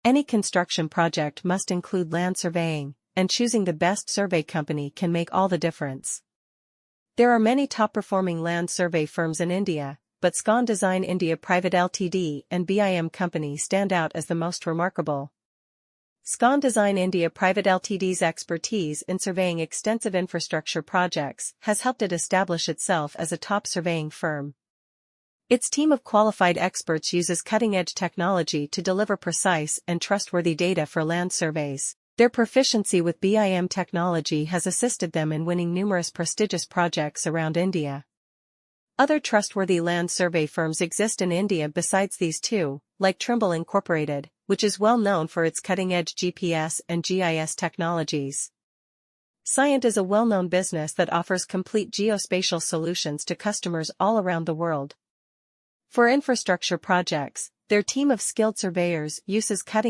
Any construction project must include land surveying, and choosing the best survey company can make all the difference. There are many top-performing land survey firms in India, but Scon Design India Pvt Ltd and BIM Company stand out as the most remarkable. Scon Design India Pvt Ltd's expertise in surveying extensive infrastructure projects has helped it establish itself as a top surveying firm. Its team of qualified experts uses cutting-edge technology to deliver precise and trustworthy data for land surveys. Their proficiency with BIM technology has assisted them in winning numerous prestigious projects around India. Other trustworthy land survey firms exist in India besides these two, like Trimble Inc, which is well known for its cutting-edge GPS and GIS technologies. Cyient is a well-known business that offers complete geospatial solutions to customers all around the world. For infrastructure projects, their team of skilled surveyors uses cutting